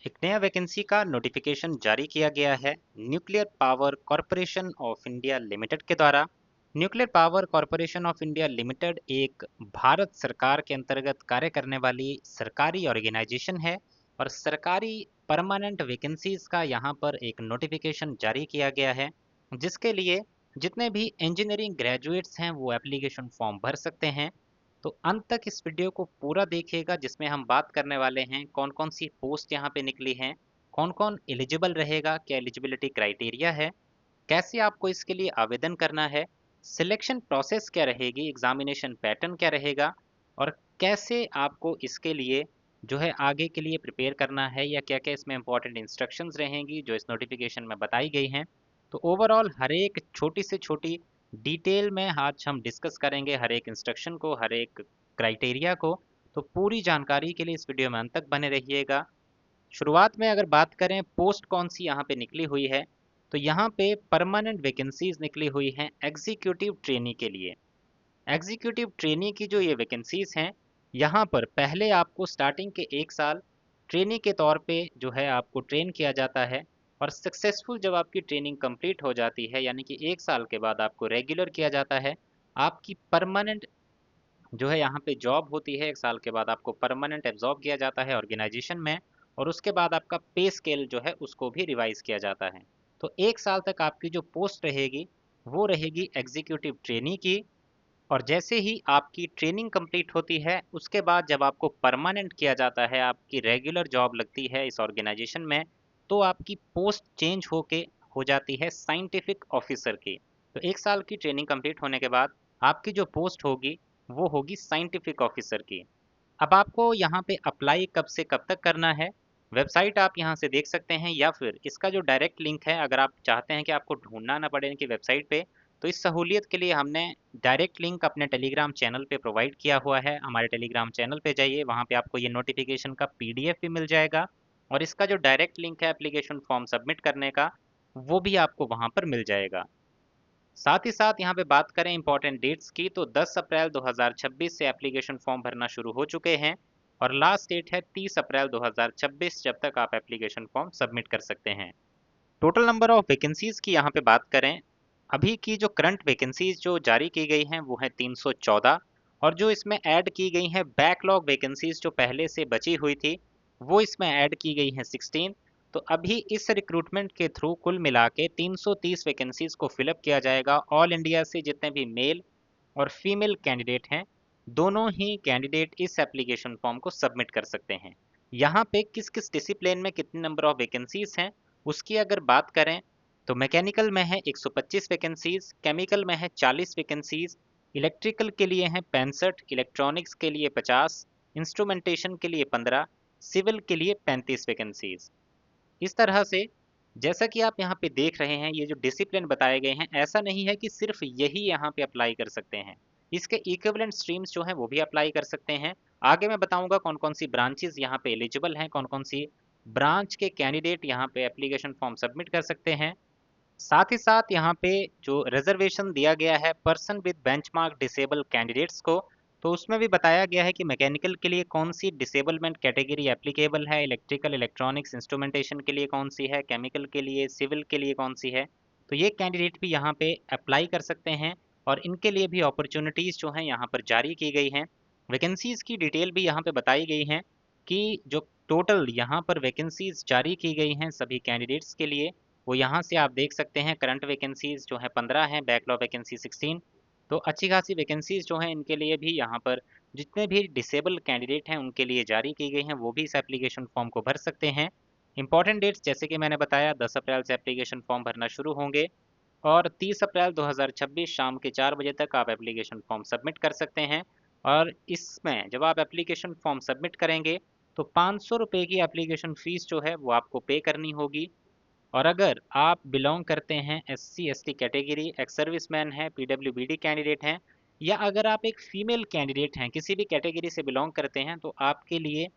एक नया वैकेंसी का नोटिफिकेशन जारी किया गया है nuclear power corporation of India limited के द्वारा। Nuclear power corporation of India limited एक भारत सरकार के अंतर्गत कार्य करने वाली सरकारी ऑर्गेनाइजेशन है और सरकारी परमानेंट वैकेंसीज का यहाँ पर एक नोटिफिकेशन जारी किया गया है, जिसके लिए जितने भी इंजीनियरिंग ग्रेजुएट्स हैं वो एप्लीकेशन फॉर्म भर सकते हैं। तो अंत तक इस वीडियो को पूरा देखिएगा, जिसमें हम बात करने वाले हैं कौन कौन सी पोस्ट यहाँ पे निकली हैं, कौन कौन एलिजिबल रहेगा, क्या एलिजिबिलिटी क्राइटेरिया है, कैसे आपको इसके लिए आवेदन करना है, सिलेक्शन प्रोसेस क्या रहेगी, एग्जामिनेशन पैटर्न क्या रहेगा और कैसे आपको इसके लिए जो है आगे के लिए प्रिपेयर करना है, या क्या क्या इसमें इंपॉर्टेंट इंस्ट्रक्शंस रहेंगी जो इस नोटिफिकेशन में बताई गई हैं। तो ओवरऑल हर एक छोटी से छोटी डिटेल में आज हम डिस्कस करेंगे, हर एक इंस्ट्रक्शन को, हर एक क्राइटेरिया को। तो पूरी जानकारी के लिए इस वीडियो में अंत तक बने रहिएगा। शुरुआत में अगर बात करें पोस्ट कौन सी यहाँ पे निकली हुई है, तो यहाँ पे परमानेंट वैकेंसीज निकली हुई हैं एग्जीक्यूटिव ट्रेनी के लिए। एग्जीक्यूटिव ट्रेनी की जो ये वैकेंसीज हैं, यहाँ पर पहले आपको स्टार्टिंग के 1 साल ट्रेनी के तौर पे जो है आपको ट्रेन किया जाता है, और सक्सेसफुल जब आपकी ट्रेनिंग कंप्लीट हो जाती है, यानी कि 1 साल के बाद आपको रेगुलर किया जाता है, आपकी परमानेंट जो है यहाँ पे जॉब होती है। 1 साल के बाद आपको परमानेंट एब्जॉर्ब किया जाता है ऑर्गेनाइजेशन में, और उसके बाद आपका पे स्केल जो है उसको भी रिवाइज किया जाता है। तो 1 साल तक आपकी जो पोस्ट रहेगी वो रहेगी एग्जीक्यूटिव ट्रेनी की। और जैसे ही आपकी ट्रेनिंग कंप्लीट होती है, उसके बाद जब आपको परमानेंट किया जाता है, आपकी रेगुलर जॉब लगती है इस ऑर्गेनाइजेशन में, तो आपकी पोस्ट चेंज होके हो जाती है साइंटिफिक ऑफिसर की। तो 1 साल की ट्रेनिंग कंप्लीट होने के बाद आपकी जो पोस्ट होगी वो होगी साइंटिफिक ऑफिसर की। अब आपको यहाँ पे अप्लाई कब से कब तक करना है, वेबसाइट आप यहाँ से देख सकते हैं, या फिर इसका जो डायरेक्ट लिंक है, अगर आप चाहते हैं कि आपको ढूंढना ना पड़े इनकी वेबसाइट पे, तो इस सहूलियत के लिए हमने डायरेक्ट लिंक अपने टेलीग्राम चैनल पे प्रोवाइड किया हुआ है। हमारे टेलीग्राम चैनल पे जाइए, वहाँ पे आपको ये नोटिफिकेशन का पीडीएफ भी मिल जाएगा, और इसका जो डायरेक्ट लिंक है एप्लीकेशन फॉर्म सबमिट करने का, वो भी आपको वहाँ पर मिल जाएगा। साथ ही साथ यहाँ पे बात करें इंपॉर्टेंट डेट्स की, तो 10 अप्रैल 2026 से एप्लीकेशन फॉर्म भरना शुरू हो चुके हैं, और लास्ट डेट है 30 अप्रैल 2026 जब तक आप एप्लीकेशन फॉर्म सबमिट कर सकते हैं। टोटल नंबर ऑफ वैकेंसीज की यहाँ पे बात करें, अभी की जो करंट वैकेंसीज जो जारी की गई हैं वो है 314, और जो इसमें ऐड की गई हैं बैकलॉग वैकेंसीज जो पहले से बची हुई थी, वो इसमें ऐड की गई हैं 16। तो अभी इस रिक्रूटमेंट के थ्रू कुल मिला के 330 वैकेंसीज को फिलअप किया जाएगा। ऑल इंडिया से जितने भी मेल और फीमेल कैंडिडेट हैं, दोनों ही कैंडिडेट इस एप्लीकेशन फॉर्म को सबमिट कर सकते हैं। यहाँ पे किस किस डिसिप्लिन में कितने नंबर ऑफ वैकेंसीज हैं उसकी अगर बात करें, तो मैकेनिकल में है 125 वैकेंसीज, केमिकल में है 40 वैकेंसीज, इलेक्ट्रिकल के लिए हैं 65, इलेक्ट्रॉनिक्स के लिए 50, इंस्ट्रूमेंटेशन के लिए 15, सिविल के लिए 35 वैकेंसीज। इस तरह से जैसा कि आप यहाँ पे देख रहे हैं, ये जो डिसिप्लिन बताए गए हैं, ऐसा नहीं है कि सिर्फ यही यहाँ पे अप्लाई कर सकते हैं, इसके इक्विवेलेंट स्ट्रीम्स जो हैं वो भी अप्लाई कर सकते हैं। आगे मैं बताऊंगा कौन कौन सी ब्रांचेस यहाँ पे एलिजिबल हैं, कौन कौन सी ब्रांच के कैंडिडेट यहाँ पे एप्लीकेशन फॉर्म सबमिट कर सकते हैं। साथ ही साथ यहाँ पे जो रिजर्वेशन दिया गया है person with benchmark disable candidates को, तो उसमें भी बताया गया है कि मैकेनिकल के लिए कौन सी डिसेबलमेंट कैटेगरी एप्लीकेबल है, इलेक्ट्रिकल इलेक्ट्रॉनिक्स इंस्ट्रूमेंटेशन के लिए कौन सी है, केमिकल के लिए, सिविल के लिए कौन सी है। तो ये कैंडिडेट भी यहाँ पे अप्लाई कर सकते हैं, और इनके लिए भी अपॉर्चुनिटीज़ जो हैं यहाँ पर जारी की गई हैं। वैकेंसीज़ की डिटेल भी यहाँ पे बताई गई हैं कि जो टोटल यहाँ पर वैकेंसीज़ जारी की गई हैं सभी कैंडिडेट्स के लिए, वो यहाँ से आप देख सकते हैं। करंट वैकेंसीज जो है 15 हैं, बैकलॉग वैकेंसी 16। तो अच्छी खासी वैकेंसीज जो हैं इनके लिए भी यहाँ पर जितने भी डिसेबल कैंडिडेट हैं उनके लिए जारी की गई हैं, वो भी इस एप्लीकेशन फॉर्म को भर सकते हैं। इंपॉर्टेंट डेट्स जैसे कि मैंने बताया, 10 अप्रैल से एप्लीकेशन फॉर्म भरना शुरू होंगे, और 30 अप्रैल 2026 शाम के 4 बजे तक आप एप्लीकेशन फॉर्म सबमिट कर सकते हैं। और इसमें जब आप एप्लीकेशन फॉर्म सबमिट करेंगे, तो 500 रुपये की एप्लीकेशन फ़ीस जो है वो आपको पे करनी होगी। और अगर आप बिलोंग करते हैं SC ST category, ex serviceman हैं, पीडब्ल्यूबीडी कैंडिडेट हैं, या अगर आप एक फीमेल कैंडिडेट हैं, किसी भी कैटेगरी से बिलोंग करते हैं, तो आपके लिए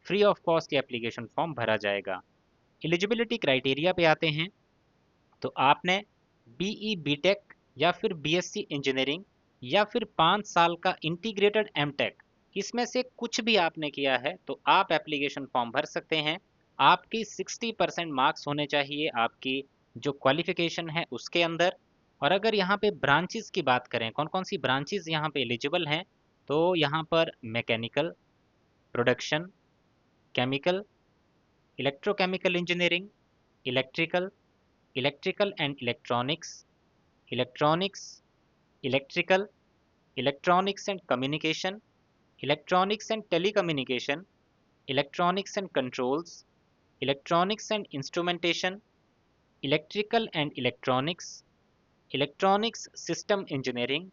फ्री ऑफ कॉस्ट ये एप्लीकेशन फॉर्म भरा जाएगा। एलिजिबिलिटी क्राइटेरिया पे आते हैं, तो आपने बीई बीटेक या फिर बीएससी इंजीनियरिंग या फिर 5 साल का इंटीग्रेटेड एमटेक, इसमें से कुछ भी आपने किया है तो आप एप्लीकेशन फॉर्म भर सकते हैं। आपकी 60% मार्क्स होने चाहिए आपकी जो क्वालिफिकेशन है उसके अंदर। और अगर यहाँ पे ब्रांचेस की बात करें, कौन कौन सी ब्रांचेस यहाँ पे एलिजिबल हैं, तो यहाँ पर mechanical, production, chemical, electrochemical engineering, electrical, electrical and electronics, electronics, electrical, electronics and communication, electronics and telecommunication, electronics and controls, electronics and instrumentation, electrical and electronics, electronics system engineering,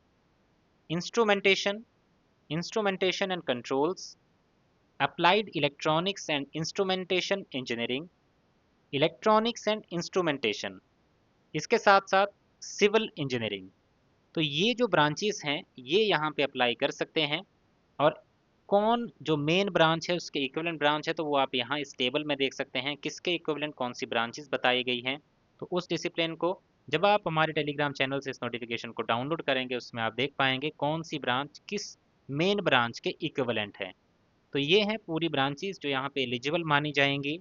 instrumentation, instrumentation and controls, applied electronics and instrumentation engineering, electronics and instrumentation, इसके साथ साथ civil engineering. तो ये जो branches हैं ये यहाँ पे अप्लाई कर सकते हैं। और कौन जो मेन ब्रांच है उसके इक्विवेलेंट ब्रांच है, तो वो आप यहाँ इस टेबल में देख सकते हैं किसके इक्विवेलेंट कौन सी ब्रांचेस बताई गई हैं। तो उस डिसिप्लिन को जब आप हमारे टेलीग्राम चैनल से इस नोटिफिकेशन को डाउनलोड करेंगे उसमें आप देख पाएंगे कौन सी ब्रांच किस मेन ब्रांच के इक्विवेलेंट है। तो ये हैं पूरी ब्रांचेस जो यहाँ पे एलिजिबल मानी जाएंगी।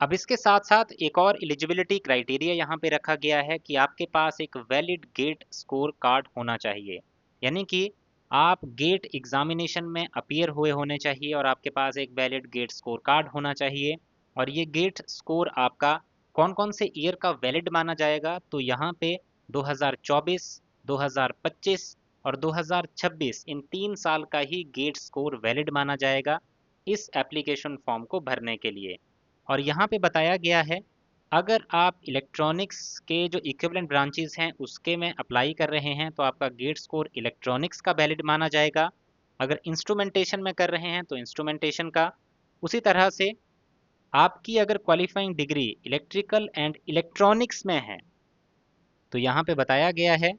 अब इसके साथ साथ एक और एलिजिबिलिटी क्राइटेरिया यहाँ पे रखा गया है कि आपके पास एक वैलिड गेट स्कोर कार्ड होना चाहिए, यानी कि आप गेट एग्जामिनेशन में अपीयर हुए होने चाहिए और आपके पास एक वैलिड गेट स्कोर कार्ड होना चाहिए। और ये गेट स्कोर आपका कौन कौन से ईयर का वैलिड माना जाएगा, तो यहाँ पे 2024, 2025 और 2026 इन 3 साल का ही गेट स्कोर वैलिड माना जाएगा इस एप्लीकेशन फॉर्म को भरने के लिए। और यहाँ पे बताया गया है अगर आप इलेक्ट्रॉनिक्स के जो इक्विवेलेंट ब्रांचेस हैं उसके में अप्लाई कर रहे हैं तो आपका गेट स्कोर इलेक्ट्रॉनिक्स का वैलिड माना जाएगा। अगर इंस्ट्रूमेंटेशन में कर रहे हैं तो इंस्ट्रूमेंटेशन का। उसी तरह से आपकी अगर qualifying degree electrical and electronics में है तो यहाँ पे बताया गया है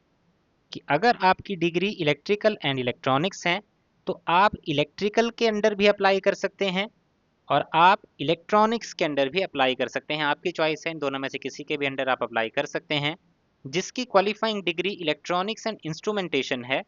कि अगर आपकी डिग्री इलेक्ट्रिकल एंड इलेक्ट्रॉनिक्स है तो आप इलेक्ट्रिकल के अंडर भी अप्लाई कर सकते हैं और आप इलेक्ट्रॉनिक्स के अंडर भी अप्लाई कर सकते हैं। आपकी चॉइस है, इन दोनों में से किसी के भी अंडर आप अप्लाई कर सकते हैं। जिसकी qualifying degree electronics and instrumentation है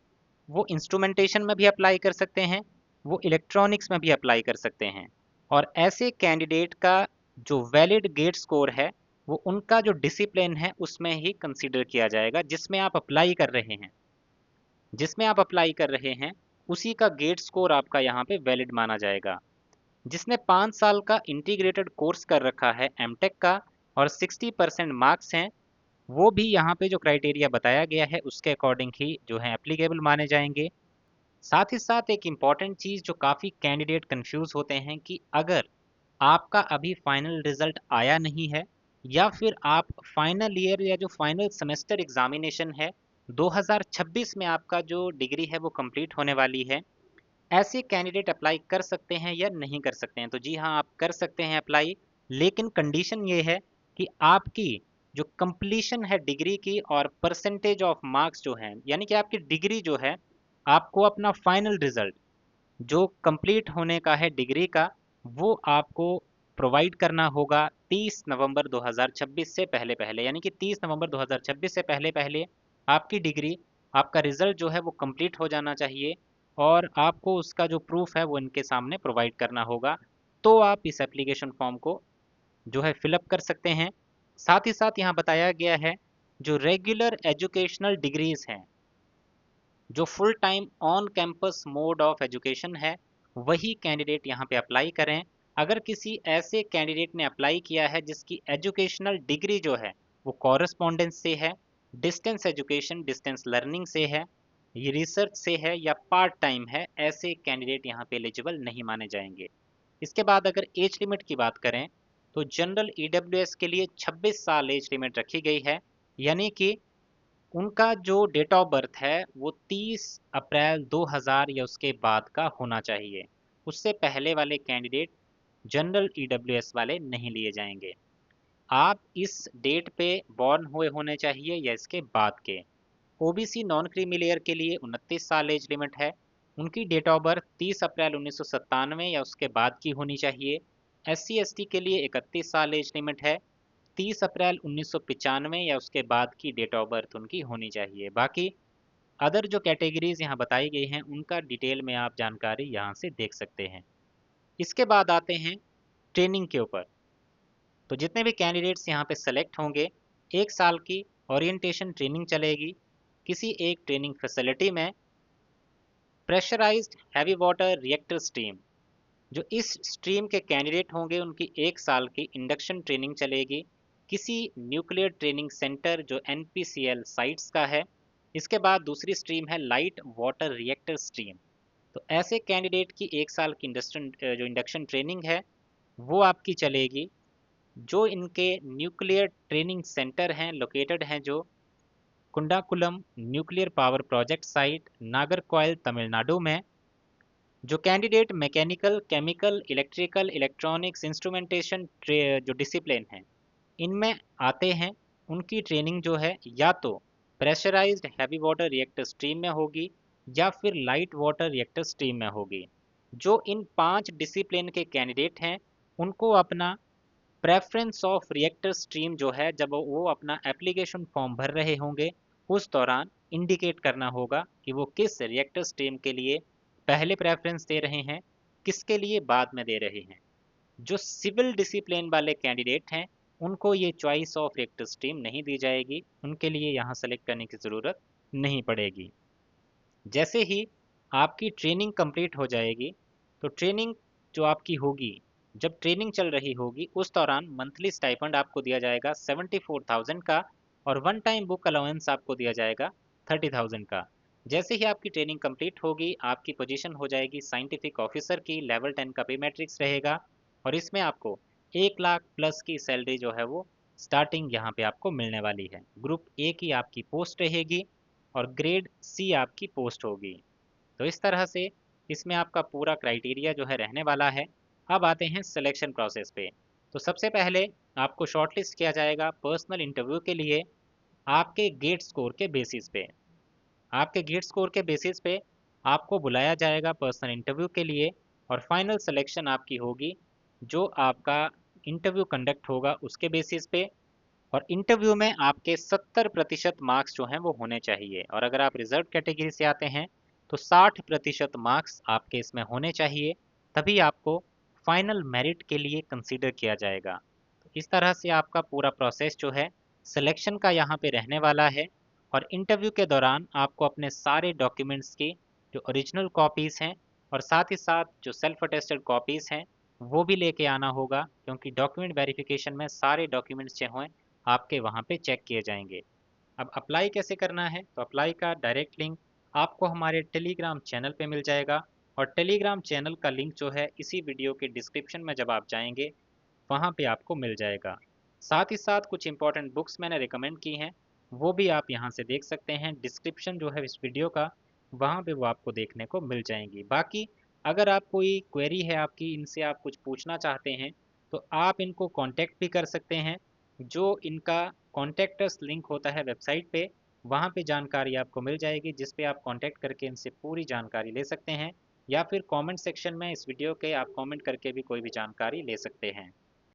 वो इंस्ट्रूमेंटेशन में भी अप्लाई कर सकते हैं, वो इलेक्ट्रॉनिक्स में भी अप्लाई कर सकते हैं। और ऐसे कैंडिडेट का जो वैलिड गेट स्कोर है वो उनका जो डिसिप्लिन है उसमें ही कंसीडर किया जाएगा जिसमें आप अप्लाई कर रहे हैं। जिसमें आप अप्लाई कर रहे हैं उसी का गेट स्कोर आपका यहाँ पे वैलिड माना जाएगा। जिसने 5 साल का इंटीग्रेटेड कोर्स कर रखा है एमटेक का और 60% मार्क्स हैं, वो भी यहाँ पे जो क्राइटेरिया बताया गया है उसके अकॉर्डिंग ही जो है एप्लीकेबल माने जाएंगे। साथ ही साथ एक इम्पॉर्टेंट चीज़ जो काफ़ी कैंडिडेट कंफ्यूज होते हैं कि अगर आपका अभी फाइनल रिजल्ट आया नहीं है या फिर आप फाइनल ईयर या जो फाइनल सेमेस्टर एग्जामिनेशन है 2026 में आपका जो डिग्री है वो कंप्लीट होने वाली है, ऐसे कैंडिडेट अप्लाई कर सकते हैं या नहीं कर सकते हैं? तो जी हाँ, आप कर सकते हैं अप्लाई, लेकिन कंडीशन ये है कि आपकी जो कंप्लीशन है डिग्री की और परसेंटेज ऑफ मार्क्स जो है, यानी कि आपकी डिग्री जो है आपको अपना फाइनल रिजल्ट जो कंप्लीट होने का है डिग्री का वो आपको प्रोवाइड करना होगा 30 नवंबर 2026 से पहले पहले, यानी कि 30 नवंबर 2026 से पहले पहले आपकी डिग्री, आपका रिजल्ट जो है वो कंप्लीट हो जाना चाहिए और आपको उसका जो प्रूफ है वो इनके सामने प्रोवाइड करना होगा। तो आप इस एप्लीकेशन फॉर्म को जो है फिलअप कर सकते हैं। साथ ही साथ यहाँ बताया गया है जो रेगुलर एजुकेशनल डिग्रीज हैं, जो full time on campus mode of education है, वही कैंडिडेट यहाँ पे अप्लाई करें। अगर किसी ऐसे कैंडिडेट ने अप्लाई किया है जिसकी एजुकेशनल डिग्री जो है वो कॉरेस्पॉन्डेंस से है, डिस्टेंस एजुकेशन डिस्टेंस लर्निंग से है, ये रिसर्च से है या पार्ट टाइम है, ऐसे कैंडिडेट यहाँ पे एलिजिबल नहीं माने जाएंगे। इसके बाद अगर एज लिमिट की बात करें तो जनरल ईडब्ल्यूएस के लिए 26 साल एज लिमिट रखी गई है, यानी कि उनका जो डेट ऑफ बर्थ है वो 30 अप्रैल 2000 या उसके बाद का होना चाहिए। उससे पहले वाले कैंडिडेट जनरल ईडब्ल्यूएस वाले नहीं लिए जाएंगे। आप इस डेट पे बॉर्न हुए होने चाहिए या इसके बाद के। ओबीसी नॉन क्रीमी लेयर के लिए 29 साल एज लिमिट है, उनकी डेट ऑफ बर्थ 30 अप्रैल 1997 या उसके बाद की होनी चाहिए। एससी एसटी के लिए 31 साल एज लिमिट है, 30 अप्रैल 1995 या उसके बाद की डेट ऑफ बर्थ उनकी होनी चाहिए। बाकी अदर जो कैटेगरीज यहाँ बताई गई हैं उनका डिटेल में आप जानकारी यहाँ से देख सकते हैं। इसके बाद आते हैं ट्रेनिंग के ऊपर। तो जितने भी कैंडिडेट्स यहाँ पे सेलेक्ट होंगे, 1 साल की ओरिएंटेशन ट्रेनिंग चलेगी किसी एक ट्रेनिंग फैसिलिटी में। Pressurised heavy water reactor stream, जो इस स्ट्रीम के कैंडिडेट होंगे उनकी 1 साल की इंडक्शन ट्रेनिंग चलेगी किसी न्यूक्लियर ट्रेनिंग सेंटर जो NPCL साइट्स का है। इसके बाद दूसरी स्ट्रीम है लाइट वाटर रिएक्टर स्ट्रीम। तो ऐसे कैंडिडेट की 1 साल की इंडक्शन ट्रेनिंग है वो आपकी चलेगी जो इनके न्यूक्लियर ट्रेनिंग सेंटर हैं, लोकेटेड हैं जो Kudankulam nuclear power project site, Nagercoil, Tamil Nadu में। जो candidate mechanical, chemical, electrical, electronics, instrumentation जो डिसिप्लिन हैं इनमें आते हैं, उनकी ट्रेनिंग जो है या तो pressurised heavy water reactor stream में होगी या फिर लाइट वाटर रिएक्टर स्ट्रीम में होगी। जो इन 5 डिसिप्लिन के कैंडिडेट हैं उनको अपना प्रेफरेंस ऑफ रिएक्टर स्ट्रीम जो है जब वो अपना एप्लीकेशन फॉर्म भर रहे होंगे उस दौरान इंडिकेट करना होगा कि वो किस रिएक्टर स्ट्रीम के लिए पहले प्रेफरेंस दे रहे हैं, किसके लिए बाद में दे रहे हैं। जो सिविल डिसिप्लिन वाले कैंडिडेट हैं उनको ये चॉइस ऑफ रिएक्टर स्ट्रीम नहीं दी जाएगी, उनके लिए यहाँ सेलेक्ट करने की ज़रूरत नहीं पड़ेगी। जैसे ही आपकी ट्रेनिंग कंप्लीट हो जाएगी, तो ट्रेनिंग जो आपकी होगी, जब ट्रेनिंग चल रही होगी उस दौरान मंथली स्टाइपेंड आपको दिया जाएगा 74,000 का, और वन टाइम बुक अलाउंस आपको दिया जाएगा 30,000 का। जैसे ही आपकी ट्रेनिंग कंप्लीट होगी आपकी पोजीशन हो जाएगी साइंटिफिक ऑफिसर की, लेवल 10 का पे मैट्रिक्स रहेगा और इसमें आपको 1 लाख प्लस की सैलरी जो है वो स्टार्टिंग यहाँ पे आपको मिलने वाली है। ग्रुप ए की आपकी पोस्ट रहेगी और ग्रेड सी आपकी पोस्ट होगी। तो इस तरह से इसमें आपका पूरा क्राइटेरिया जो है रहने वाला है। अब आते हैं सिलेक्शन प्रोसेस पे। तो सबसे पहले आपको शॉर्टलिस्ट किया जाएगा पर्सनल इंटरव्यू के लिए आपके गेट स्कोर के बेसिस पे। आपके गेट स्कोर के बेसिस पे आपको बुलाया जाएगा पर्सनल इंटरव्यू के लिए और फाइनल सिलेक्शन आपकी होगी जो आपका इंटरव्यू कंडक्ट होगा उसके बेसिस पे। और इंटरव्यू में आपके 70% मार्क्स जो हैं वो होने चाहिए, और अगर आप रिजर्व कैटेगरी से आते हैं तो 60% मार्क्स आपके इसमें होने चाहिए, तभी आपको फाइनल मेरिट के लिए कंसीडर किया जाएगा। तो इस तरह से आपका पूरा प्रोसेस जो है सिलेक्शन का यहाँ पे रहने वाला है। और इंटरव्यू के दौरान आपको अपने सारे डॉक्यूमेंट्स की जो ओरिजिनल कॉपीज़ हैं और साथ ही साथ जो सेल्फ अटेस्टेड कॉपीज़ हैं वो भी लेके आना होगा, क्योंकि डॉक्यूमेंट वेरिफिकेशन में सारे डॉक्यूमेंट्स जो हैं आपके वहाँ पे चेक किए जाएंगे। अब अप्लाई कैसे करना है, तो अप्लाई का डायरेक्ट लिंक आपको हमारे टेलीग्राम चैनल पे मिल जाएगा, और टेलीग्राम चैनल का लिंक जो है इसी वीडियो के डिस्क्रिप्शन में जब आप जाएंगे वहाँ पे आपको मिल जाएगा। साथ ही साथ कुछ इंपॉर्टेंट बुक्स मैंने रिकमेंड की हैं वो भी आप यहाँ से देख सकते हैं। डिस्क्रिप्शन जो है इस वीडियो का वहाँ पे वो आपको देखने को मिल जाएंगी। बाकी अगर आप कोई क्वेरी है आपकी, इनसे आप कुछ पूछना चाहते हैं तो आप इनको कांटेक्ट भी कर सकते हैं। जो इनका कॉन्टेक्टस लिंक होता है वेबसाइट पे, वहाँ पे जानकारी आपको मिल जाएगी जिस पे आप कांटेक्ट करके इनसे पूरी जानकारी ले सकते हैं, या फिर कमेंट सेक्शन में इस वीडियो के आप कमेंट करके भी कोई भी जानकारी ले सकते हैं।